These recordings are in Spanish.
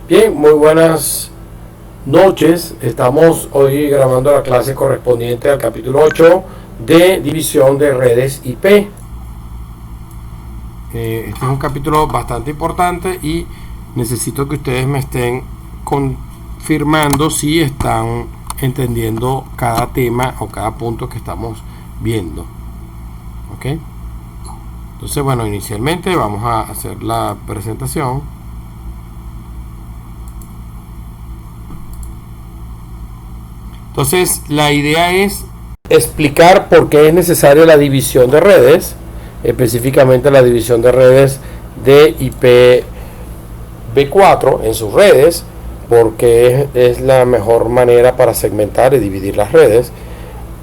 Bien, muy buenas noches. Estamos hoy grabando la clase correspondiente al capítulo 8 de división de redes IP. Este es un capítulo bastante importante y necesito que ustedes me estén confirmando si están entendiendo cada tema o cada punto que estamos viendo. ¿Ok? Entonces, bueno, inicialmente vamos a hacer la presentación. Entonces, la idea es explicar por qué es necesaria la división de redes, específicamente la división de redes de IPv4 en sus redes, porque es la mejor manera para segmentar y dividir las redes.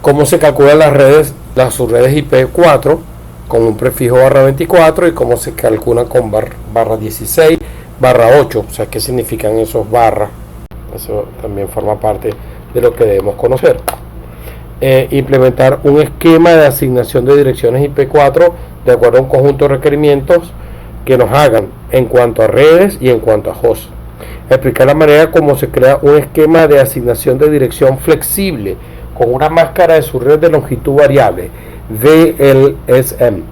Cómo se calculan las redes, las subredes IP4 con un prefijo /24 y cómo se calculan con /16, /8, o sea, qué significan esos barras. Eso también forma parte de lo que debemos conocer. Implementar un esquema de asignación de direcciones IP4 de acuerdo a un conjunto de requerimientos que nos hagan en cuanto a redes y en cuanto a hosts. Explicar la manera como se crea un esquema de asignación de dirección flexible con una máscara de su red de longitud variable VLSM.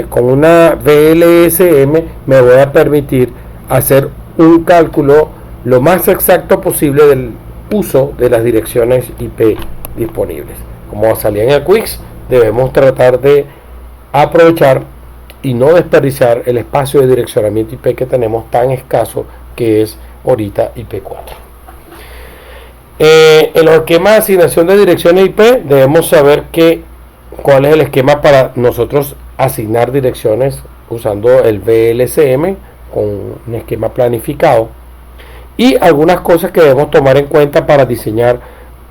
Con una VLSM me voy a permitir hacer un cálculo lo más exacto posible del uso de las direcciones IP disponibles. Como salía en el quiz, debemos tratar de aprovechar y no desperdiciar el espacio de direccionamiento IP que tenemos tan escaso que es ahorita IP4. En los esquemas de asignación de direcciones IP debemos saber cuál es el esquema para nosotros asignar direcciones usando el VLSM con un esquema planificado, y algunas cosas que debemos tomar en cuenta para diseñar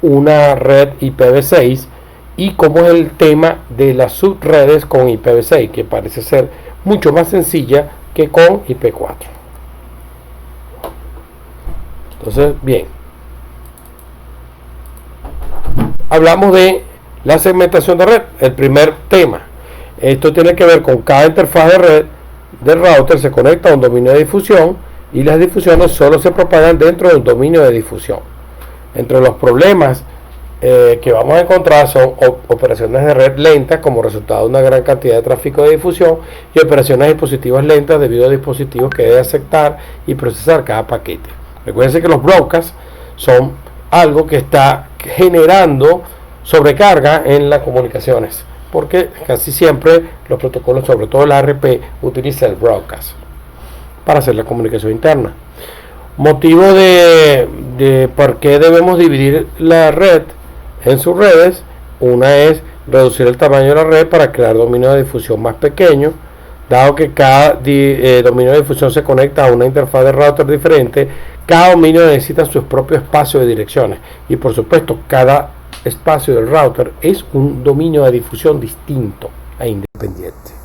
una red IPv6 y cómo es el tema de las subredes con IPv6, que parece ser mucho más sencilla que con IP4. Entonces, bien, hablamos de la segmentación de red, el primer tema. Esto tiene que ver con cada interfaz de red del router se conecta a un dominio de difusión y las difusiones solo se propagan dentro del dominio de difusión. Entre los problemas que vamos a encontrar son operaciones de red lentas como resultado de una gran cantidad de tráfico de difusión y operaciones de dispositivos lentas debido a dispositivos que deben aceptar y procesar cada paquete. Recuerden que los broadcasts son algo que está generando sobrecarga en las comunicaciones, porque casi siempre los protocolos, sobre todo el ARP, utiliza el broadcast para hacer la comunicación interna. Motivo de por qué debemos dividir la red en sus redes: una es reducir el tamaño de la red para crear dominios de difusión más pequeños. Dado que cada dominio de difusión se conecta a una interfaz de router diferente, cada dominio necesita su propio espacio de direcciones y, por supuesto, cada espacio del router es un dominio de difusión distinto e independiente.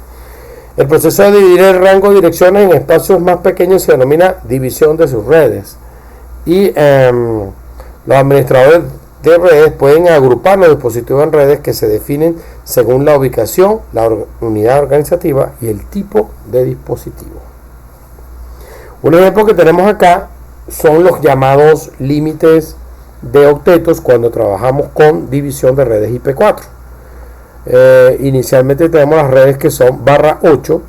El proceso de dividir el rango de direcciones en espacios más pequeños se denomina división de sus redes, y los administradores de redes pueden agrupar los dispositivos en redes que se definen según la ubicación, la unidad organizativa y el tipo de dispositivo. Un ejemplo que tenemos acá son los llamados límites de octetos cuando trabajamos con división de redes IP4. Inicialmente tenemos las redes que son /8,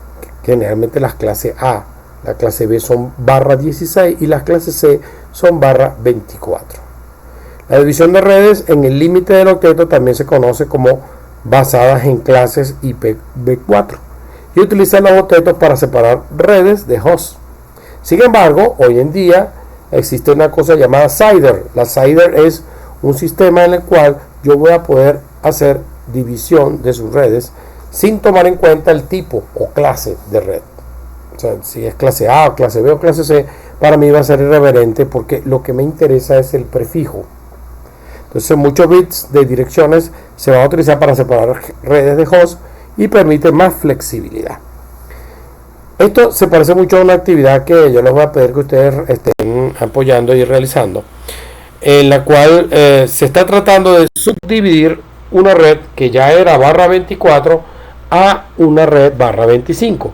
generalmente las clase A, la clase B son /16 y las clases C son /24. La división de redes en el límite del octeto también se conoce como basadas en clases IPv4 y utilizan los octetos para separar redes de hosts. Sin embargo, hoy en día existe una cosa llamada CIDR. La CIDR es un sistema en el cual yo voy a poder hacer división de sus redes sin tomar en cuenta el tipo o clase de red. O sea, si es clase A o clase B o clase C, para mí va a ser irreverente, porque lo que me interesa es el prefijo. Entonces, muchos bits de direcciones se van a utilizar para separar redes de host y permite más flexibilidad. Esto se parece mucho a una actividad que yo les voy a pedir que ustedes estén apoyando y realizando, en la cual se está tratando de subdividir una red que ya era /24 a una red /25.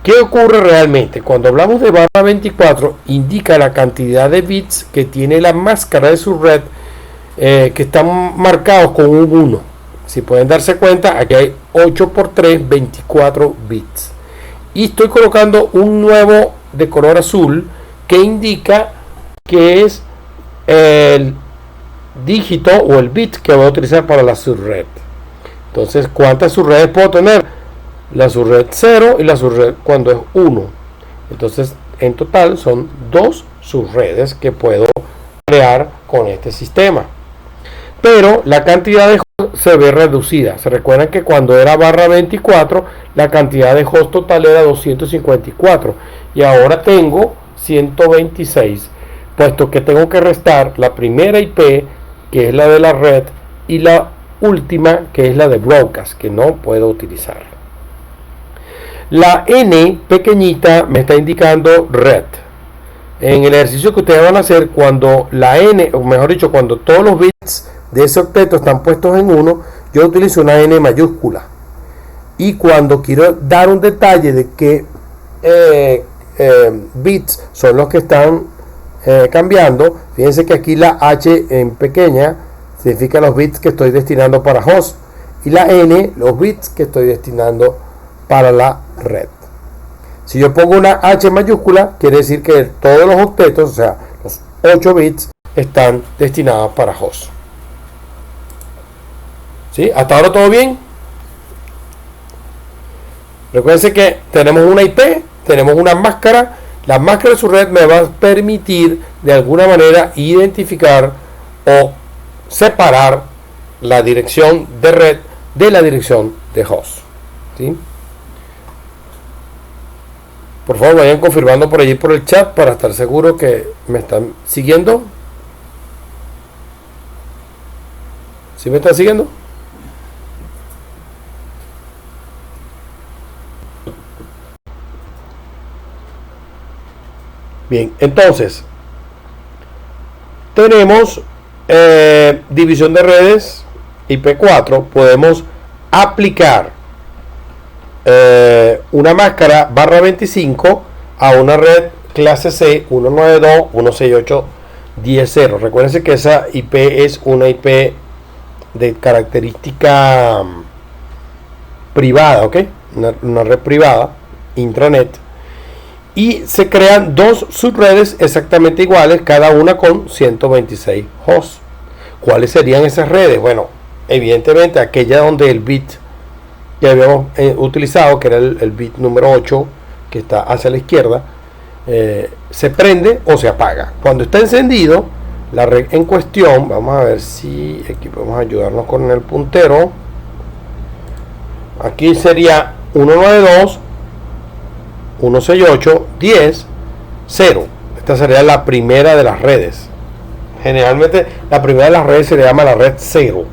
¿Qué ocurre realmente? Cuando hablamos de barra 24, indica la cantidad de bits que tiene la máscara de su red, que están marcados con un 1. Si pueden darse cuenta, aquí hay 8 por 3, 24 bits. Y estoy colocando un nuevo de color azul que indica que es el dígito o el bit que voy a utilizar para la subred. Entonces, ¿cuántas subredes puedo tener? La subred 0 y la subred cuando es 1. Entonces, en total son 2 subredes que puedo crear con este sistema. Pero la cantidad de hosts se ve reducida. Se recuerdan que cuando era barra 24, la cantidad de hosts total era 254. Y ahora tengo 126. Puesto que tengo que restar la primera IP, que es la de la red, y la última, que es la de broadcast, que no puedo utilizar. La N pequeñita me está indicando red. En el ejercicio que ustedes van a hacer, cuando la N, o mejor dicho, cuando todos los bits de ese octeto están puestos en 1, yo utilizo una N mayúscula. Y cuando quiero dar un detalle de qué bits son los que están cambiando, fíjense que aquí la H en pequeña significa los bits que estoy destinando para host, y la N los bits que estoy destinando para la red. Si yo pongo una H mayúscula, quiere decir que todos los octetos, o sea, los 8 bits, están destinados para host. ¿Sí? ¿Hasta ahora todo bien? Recuerden que tenemos una IP, tenemos una máscara. La máscara de su red me va a permitir de alguna manera identificar o separar la dirección de red de la dirección de host. ¿Sí? Por favor, vayan confirmando por allí por el chat para estar seguro que me están siguiendo. ¿Sí me están siguiendo? Bien, entonces tenemos división de redes IP4. Podemos aplicar una máscara barra 25 a una red clase C 192.168.10.0. Recuérdense que esa IP es una IP de característica privada, ¿ok? Una red privada, intranet. Y se crean dos subredes exactamente iguales, cada una con 126 hosts. ¿Cuáles serían esas redes? Bueno, evidentemente aquella donde el bit que habíamos utilizado, que era el bit número 8, que está hacia la izquierda, se prende o se apaga. Cuando está encendido, la red en cuestión, vamos a ver si aquí podemos ayudarnos con el puntero. Aquí sería 192.168.10.0. Esta sería la primera de las redes. Generalmente la primera de las redes se le llama la red 0.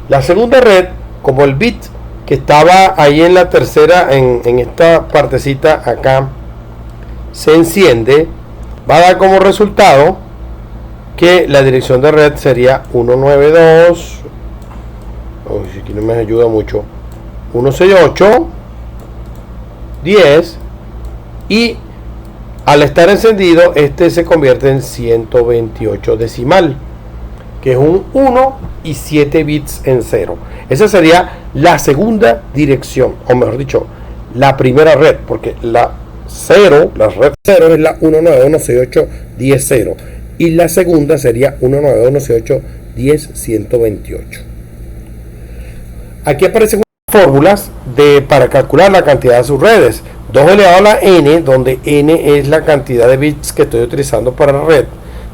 La segunda red, como el bit que estaba ahí en la tercera, en esta partecita acá, se enciende, va a dar como resultado que la dirección de red sería 192. Aquí no me ayuda mucho. 168.10. Y al estar encendido, este se convierte en 128 decimal, que es un 1 y 7 bits en 0. Esa sería la segunda dirección, o mejor dicho, la primera red, porque la 0, la red 0 es la 192.168.10.0 y la segunda sería 192.168.10.128. Aquí aparecen fórmulas para calcular la cantidad de sus redes. 2 elevado a la n, donde n es la cantidad de bits que estoy utilizando para la red.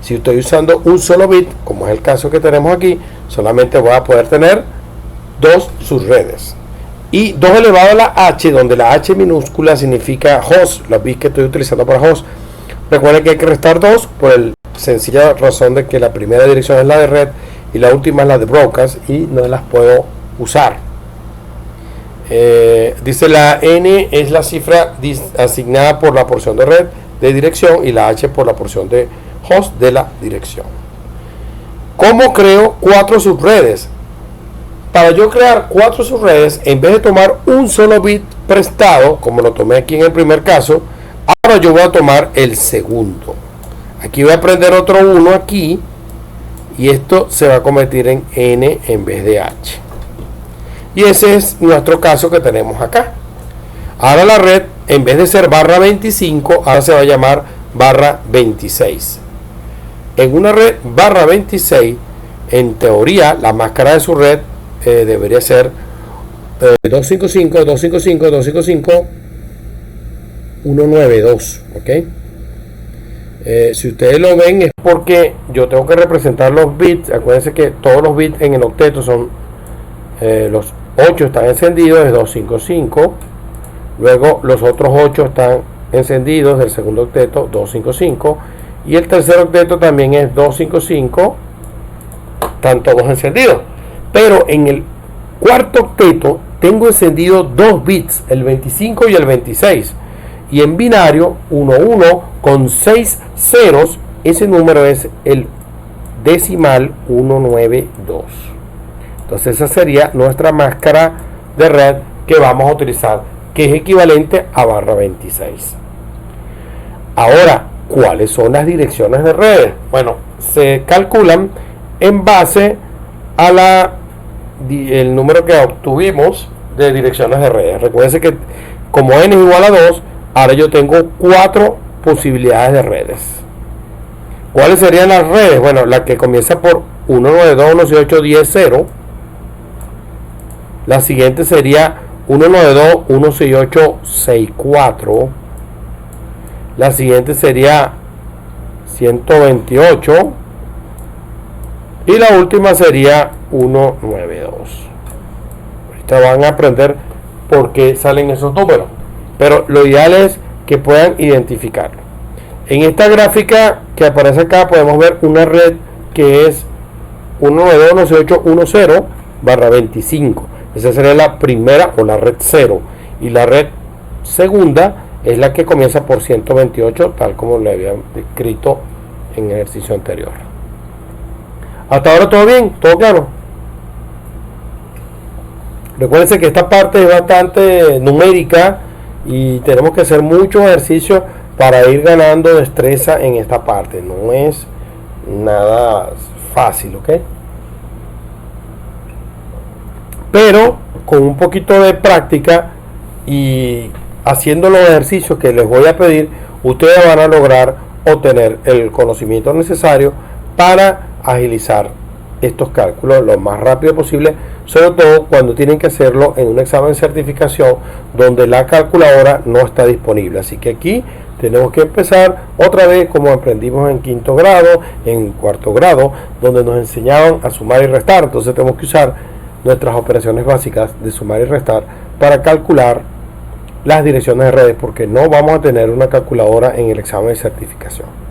Si estoy usando un solo bit, como es el caso que tenemos aquí, solamente voy a poder tener 2 subredes. Y 2 elevado a la h, donde la h minúscula significa host, los bits que estoy utilizando para host. Recuerden que hay que restar 2 por la sencilla razón de que la primera dirección es la de red y la última es la de broadcast y no las puedo usar. Dice la n es la cifra asignada por la porción de red de dirección y la h por la porción de host de la dirección. ¿Cómo creo 4 subredes? Para yo crear 4 subredes, en vez de tomar un solo bit prestado, como lo tomé aquí en el primer caso. Ahora yo voy a tomar el segundo. Aquí voy a prender otro 1 aquí. Y esto se va a convertir en N en vez de H. Y ese es nuestro caso que tenemos acá. Ahora la red, en vez de ser barra 25, ahora se va a llamar barra 26. En una red barra 26, en teoría, la máscara de su red debería ser 255, 255, 255, 192, ¿ok? Si ustedes lo ven es porque yo tengo que representar los bits. Acuérdense que todos los bits en el octeto son los 8 están encendidos, es 255. Luego los otros 8 están encendidos del segundo octeto, 255. Y el tercer octeto también es 255. Están todos encendidos. Pero en el cuarto octeto tengo encendido 2 bits, el 25 y el 26. Y en binario 11 con 6 ceros, ese número es el decimal 192. Entonces esa sería nuestra máscara de red que vamos a utilizar, que es equivalente a barra 26. Ahora, ¿cuáles son las direcciones de redes? Bueno, se calculan en base a el número que obtuvimos de direcciones de redes. Recuerden que como n es igual a 2, ahora yo tengo 4 posibilidades de redes. ¿Cuáles serían las redes? Bueno, la que comienza por 192.168.10.0. La siguiente sería 192.168.64. La siguiente sería 128. Y la última sería 192. Ahorita van a aprender por qué salen esos números. Pero lo ideal es que puedan identificarlo. En esta gráfica que aparece acá podemos ver una red que es 192.168.10 barra 25. Esa sería la primera o la red 0. Y la red segunda es la que comienza por 128, tal como le había descrito en el ejercicio anterior. Hasta ahora todo bien, todo claro. Recuerden que esta parte es bastante numérica y tenemos que hacer muchos ejercicios para ir ganando destreza en esta parte. No es nada fácil, ¿ok? Pero con un poquito de práctica y haciendo los ejercicios que les voy a pedir, ustedes van a lograr obtener el conocimiento necesario para agilizar estos cálculos lo más rápido posible, sobre todo cuando tienen que hacerlo en un examen de certificación donde la calculadora no está disponible. Así que aquí tenemos que empezar otra vez como aprendimos en quinto grado, en cuarto grado, donde nos enseñaban a sumar y restar. Entonces tenemos que usar nuestras operaciones básicas de sumar y restar para calcular las direcciones de redes, porque no vamos a tener una calculadora en el examen de certificación.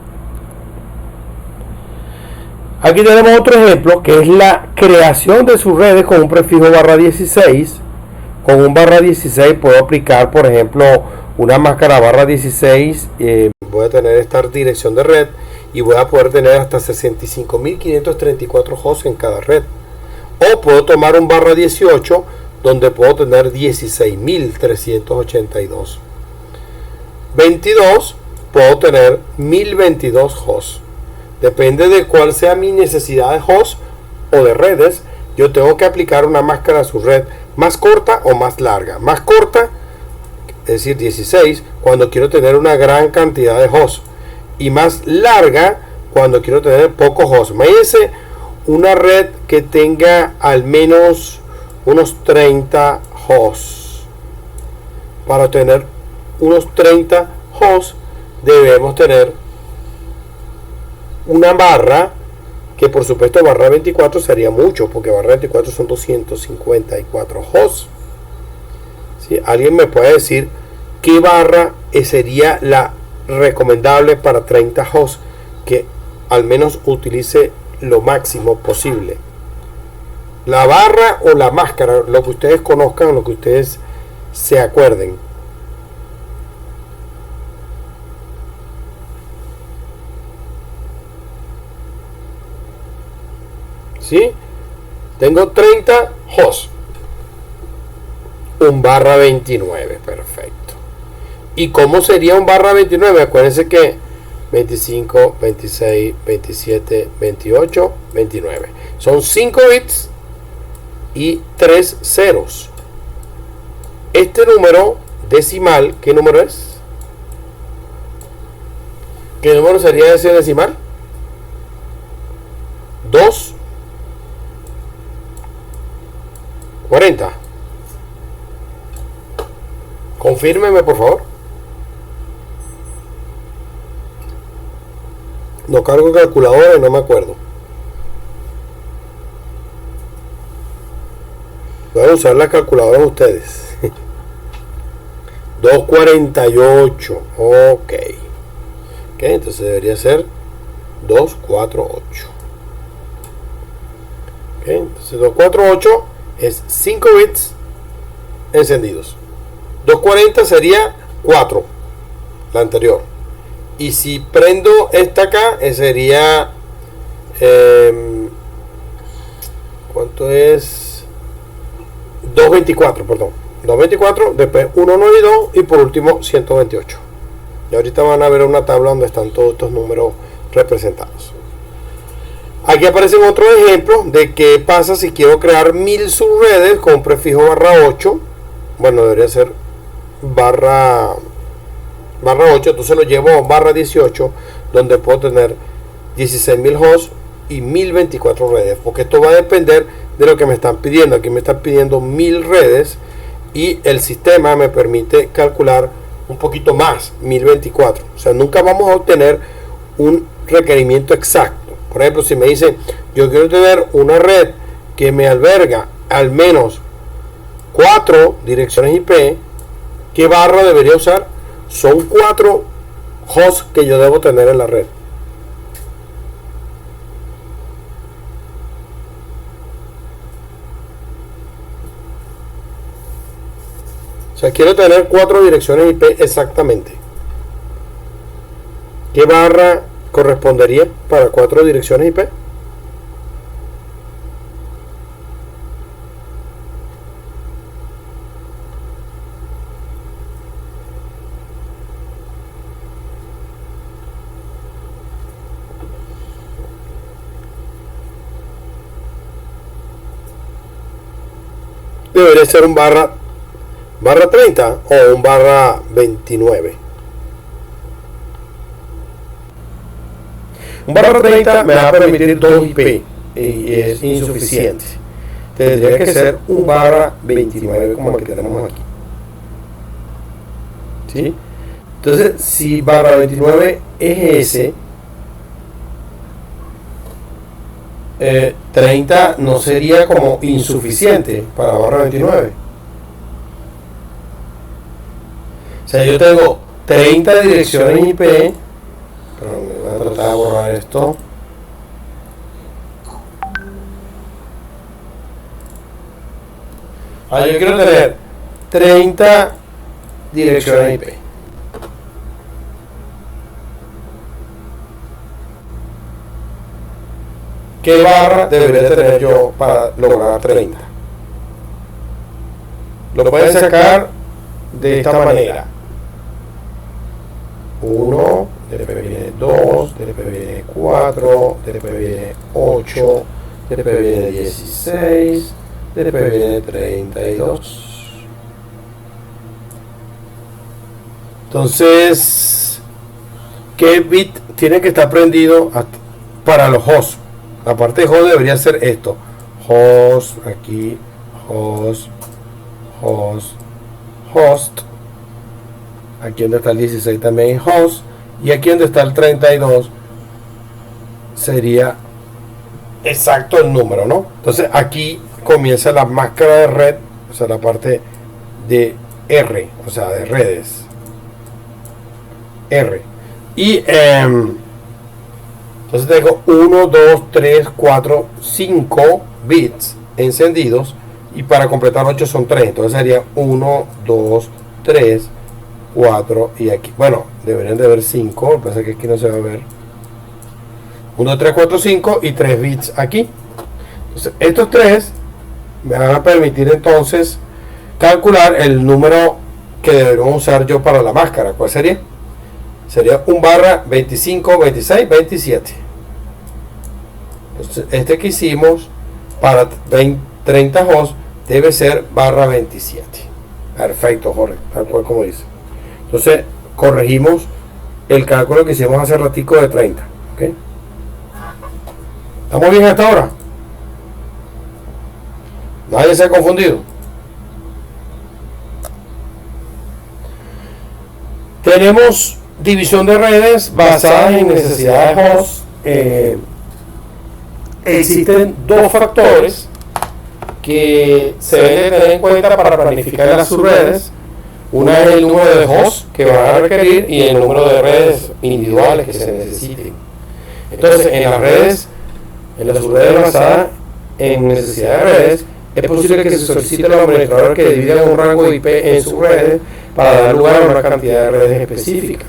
Aquí tenemos otro ejemplo que es la creación de sus redes con un prefijo barra 16. Con un barra 16 puedo aplicar, por ejemplo, una máscara barra 16. Voy a tener esta dirección de red y voy a poder tener hasta 65.534 hosts en cada red. O puedo tomar un barra 18 donde puedo tener 16.382. 22 puedo tener 1022 hosts. Depende de cuál sea mi necesidad de host o de redes, yo tengo que aplicar una máscara a su red más corta o más larga. Más corta, es decir, 16, cuando quiero tener una gran cantidad de hosts. Y más larga, cuando quiero tener pocos hosts. Imagínense una red que tenga al menos unos 30 hosts. Para tener unos 30 hosts, debemos tener una barra, que por supuesto barra 24 sería mucho, porque barra 24 son 254 hosts. ¿Sí? ¿Alguien me puede decir qué barra sería la recomendable para 30 hosts que al menos utilice lo máximo posible? La barra o la máscara, lo que ustedes conozcan, lo que ustedes se acuerden. ¿Sí? Tengo 30 hosts. un barra 29. Perfecto. ¿Y cómo sería un barra 29? Acuérdense que 25, 26, 27, 28, 29. Son 5 bits y 3 ceros. Este número decimal, ¿qué número es? ¿Qué número sería ese decimal? 2, 40. Confírmeme, por favor. No cargo calculadora y no me acuerdo. Voy a usar la calculadora de ustedes. 248. Ok. Entonces debería ser 248. Entonces 248 es 5 bits encendidos. 240 sería 4, la anterior. Y si prendo esta acá, sería ¿cuánto es? 224, perdón. 224, después 1, 9 y 2 y por último 128. Y ahorita van a ver una tabla donde están todos estos números representados. Aquí aparecen otros ejemplos de qué pasa si quiero crear 1000 subredes con prefijo /8. Bueno, debería ser barra 8, entonces lo llevo a barra 18, donde puedo tener 16.000 hosts y 1024 redes, porque esto va a depender de lo que me están pidiendo. Aquí me están pidiendo 1000 redes y el sistema me permite calcular un poquito más, 1024. O sea, nunca vamos a obtener un requerimiento exacto. Por ejemplo, si me dicen, yo quiero tener una red que me alberga al menos 4 direcciones IP, ¿qué barra debería usar? Son 4 hosts que yo debo tener en la red. O sea, quiero tener 4 direcciones IP exactamente. ¿Qué barra correspondería para 4 direcciones IP? Debería ser un barra 30 o un barra 29. Un barra 30 me va a permitir 2 IP y es insuficiente. Tendría que ser un barra 29 como el que tenemos aquí. ¿Sí? Entonces, si barra 29 es ese, 30 no sería como insuficiente para barra 29. O sea, yo tengo 30 direcciones IP, pero voy a tratar de borrar esto. Yo quiero tener 30 direcciones IP. ¿Qué barra debería tener yo para lograr 30? Lo pueden sacar de esta manera. 1, después viene 2, después viene 4, después viene 8, después viene 16, después viene 32. Entonces, ¿qué bit tiene que estar prendido para los hosts? La parte de host debería ser esto. Host, aquí, host, host, host. Aquí donde está el 16 también host. Y aquí donde está el 32 sería exacto el número, ¿no? Entonces aquí comienza la máscara de red, o sea, la parte de R, o sea, de redes. R. Y entonces tengo 1, 2, 3, 4, 5 bits encendidos. Y para completar 8 son 3. Entonces sería 1, 2, 3, 4 y aquí, bueno, deberían de haber 5, lo que pasa es que aquí no se va a ver. 1, 3, 4, 5 y 3 bits aquí. Entonces estos 3 me van a permitir entonces calcular el número que deberíamos usar yo para la máscara. ¿Cuál sería? Sería un barra 25, 26, 27. Entonces, este que hicimos para 30 hosts debe ser barra 27. Perfecto, Jorge, tal cual como dice. Entonces, corregimos el cálculo que hicimos hace ratico de 30. ¿Okay? ¿Estamos bien hasta ahora? ¿Nadie se ha confundido? Tenemos división de redes basadas en necesidades de host. Existen dos factores que se deben tener en cuenta para planificar las subredes. Una es el número de hosts que van a requerir y el número de redes individuales que se necesiten. Entonces, en las redes, en las subredes basadas en necesidades de redes, es posible que se solicite al administrador que divida un rango de IP en sus redes para dar lugar a una cantidad de redes específica.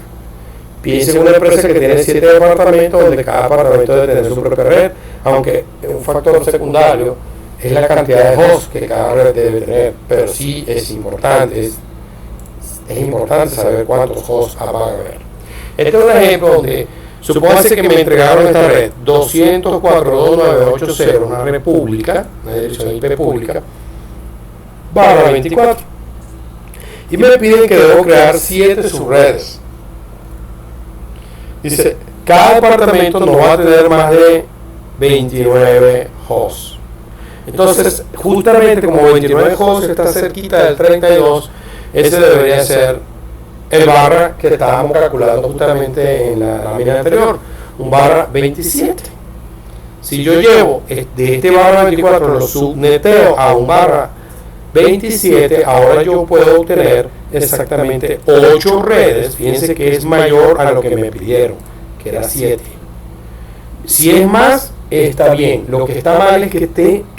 Piensen en una empresa que tiene 7 departamentos donde cada departamento debe tener su propia red, aunque un factor secundario es la cantidad de hosts que cada red debe tener, pero sí es importante, es importante saber cuántos hosts van a haber. Este es un ejemplo donde supóngase que me entregaron esta red 204.2.9.8.0, una red pública, una dirección IP pública, barra 24, y me piden que debo crear 7 subredes. Dice, cada departamento no va a tener más de 29 hosts. Entonces, justamente como 29 hosts está cerquita del 32, ese debería ser el barra que estábamos calculando justamente en la lámina anterior, un barra 27. Si yo llevo de este barra 24, lo subneteo a un barra 27, ahora yo puedo obtener exactamente 8 redes. Fíjense que es mayor a lo que me pidieron, que era 7. Si es más, está bien. Lo que está mal es que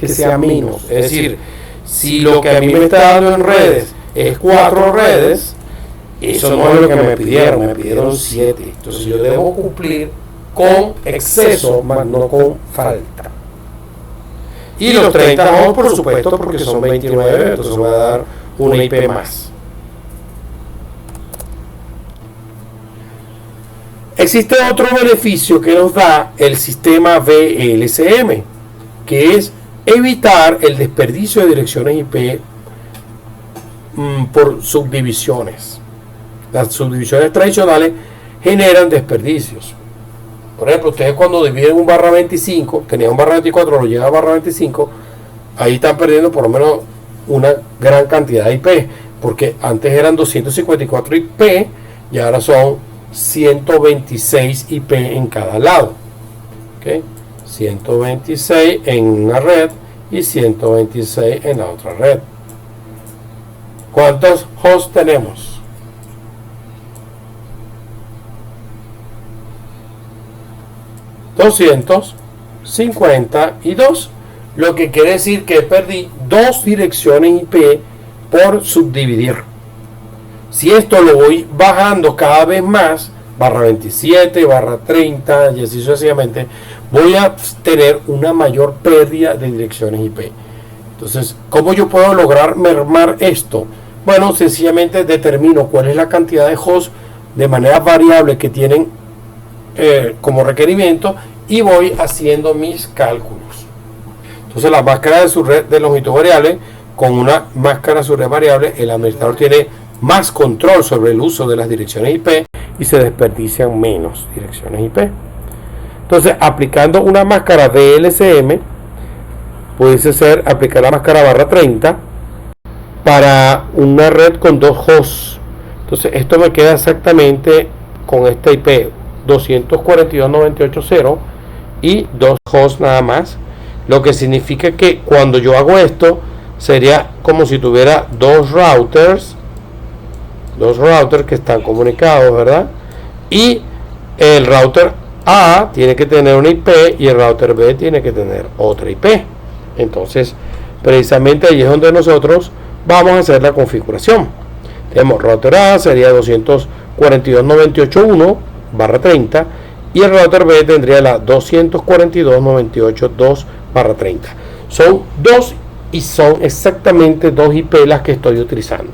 sea menos. Es decir, si lo que a mí me está dando en redes es 4 redes, eso no es lo que me pidieron 7. Entonces yo debo cumplir con exceso, más no con falta. Y los 30 hosts, por supuesto, porque son 29, entonces voy a dar una IP más. Existe otro beneficio que nos da el sistema VLSM, que es evitar el desperdicio de direcciones IP por subdivisiones. Las subdivisiones tradicionales generan desperdicios. Por ejemplo, ustedes cuando dividen un barra 25, tenían un barra 24, lo llegan a barra 25, ahí están perdiendo por lo menos una gran cantidad de IP, porque antes eran 254 IP y ahora son 126 IP en cada lado. ¿Okay? 126 en una red y 126 en la otra red. ¿Cuántos hosts tenemos? 252, lo que quiere decir que perdí 2 direcciones IP por subdividir. Si esto lo voy bajando cada vez más, barra 27, barra 30 y así sucesivamente, voy a tener una mayor pérdida de direcciones IP. Entonces, ¿cómo yo puedo lograr mermar esto? Bueno, sencillamente determino cuál es la cantidad de hosts de manera variable que tienen como requerimiento y voy haciendo mis cálculos. Entonces, la máscara de subred de longitud variable, con una máscara subred variable, el administrador tiene más control sobre el uso de las direcciones IP y se desperdician menos direcciones IP. Entonces, aplicando una máscara VLSM, pudiese ser aplicar la máscara barra 30 para una red con 2 hosts. Entonces, esto me queda exactamente con esta IP 242.98.0 y 2 hosts nada más, lo que significa que cuando yo hago esto sería como si tuviera dos routers que están comunicados, ¿verdad? Y el router A tiene que tener una IP y el router B tiene que tener otra IP. Entonces, precisamente ahí es donde nosotros vamos a hacer la configuración. Tenemos router A, sería 242.98.1/30 y el router B tendría la 242.98.2/30. Son 2 y son exactamente 2 IP las que estoy utilizando.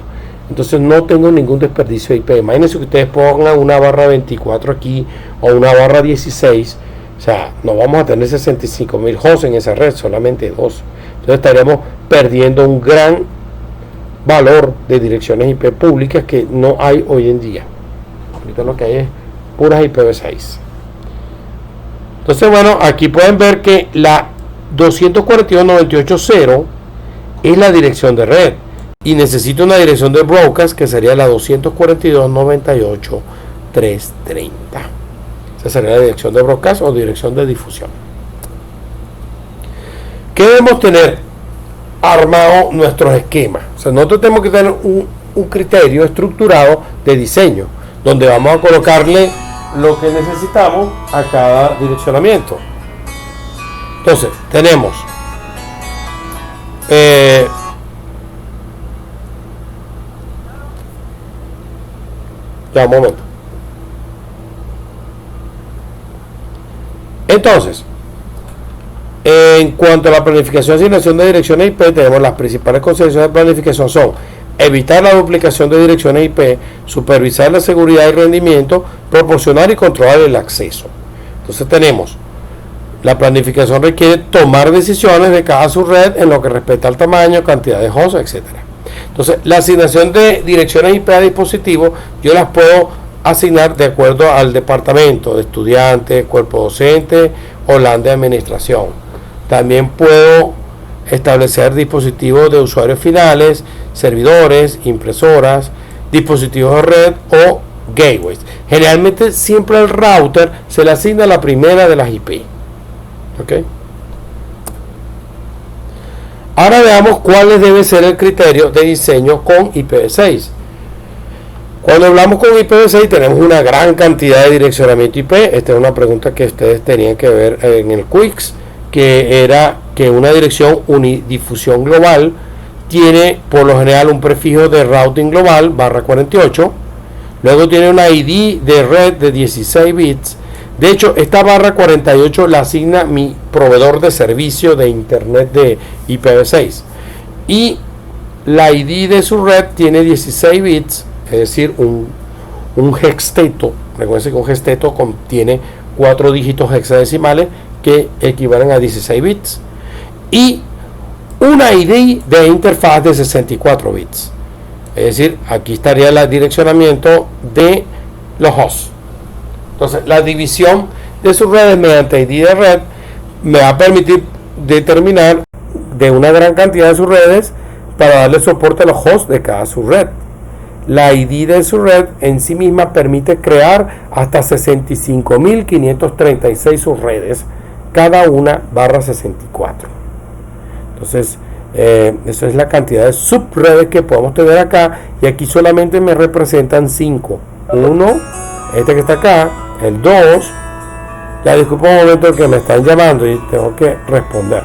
Entonces no tengo ningún desperdicio de IP. Imagínense que ustedes pongan una barra 24 aquí o una barra 16. O sea, no vamos a tener 65.000 hosts en esa red, solamente 2. Entonces estaríamos perdiendo un gran valor de direcciones IP públicas que no hay hoy en día. Ahorita lo que hay es puras IPv6. Entonces, bueno, aquí pueden ver que la 242.98.0 es la dirección de red y necesito una dirección de broadcast que sería la 242.98.330. Esa sería la dirección de broadcast o dirección de difusión. ¿Qué debemos tener armado nuestros esquemas? O sea, nosotros tenemos que tener un criterio estructurado de diseño donde vamos a colocarle lo que necesitamos a cada direccionamiento. Entonces, tenemos ya un momento. Entonces, en cuanto a la planificación y asignación de direcciones IP, tenemos las principales consideraciones de planificación son evitar la duplicación de direcciones IP, supervisar la seguridad y rendimiento, proporcionar y controlar el acceso. Entonces tenemos, la planificación requiere tomar decisiones de cada subred en lo que respecta al tamaño, cantidad de hosts, etc. Entonces, la asignación de direcciones IP a dispositivos, yo las puedo asignar de acuerdo al departamento de estudiantes, cuerpo docente o LAN de administración. También puedo establecer dispositivos de usuarios finales, servidores, impresoras, dispositivos de red o gateways. Generalmente siempre al router se le asigna la primera de las IP. ¿Okay? Ahora veamos cuál debe ser el criterio de diseño con IPv6. Cuando hablamos con IPv6 tenemos una gran cantidad de direccionamiento IP. Esta es una pregunta que ustedes tenían que ver en el Quicks, que era que una dirección unidifusión global tiene por lo general un prefijo de routing global /48, luego tiene una ID de red de 16 bits. De hecho, esta /48 la asigna mi proveedor de servicio de internet de IPv6 y la ID de su red tiene 16 bits, es decir, un hexteto. Recuerden que un hexteto contiene 4 dígitos hexadecimales que equivalen a 16 bits y una ID de interfaz de 64 bits. Es decir, aquí estaría el direccionamiento de los hosts. Entonces, la división de sus redes mediante ID de red me va a permitir determinar de una gran cantidad de sus redes para darle soporte a los hosts de cada subred. La ID de su red en sí misma permite crear hasta 65.536 subredes, cada una /64. Entonces, eso es la cantidad de subredes que podemos tener acá, y aquí solamente me representan 5. 1, este que está acá, el 2, ya disculpa un momento que me están llamando y tengo que responder.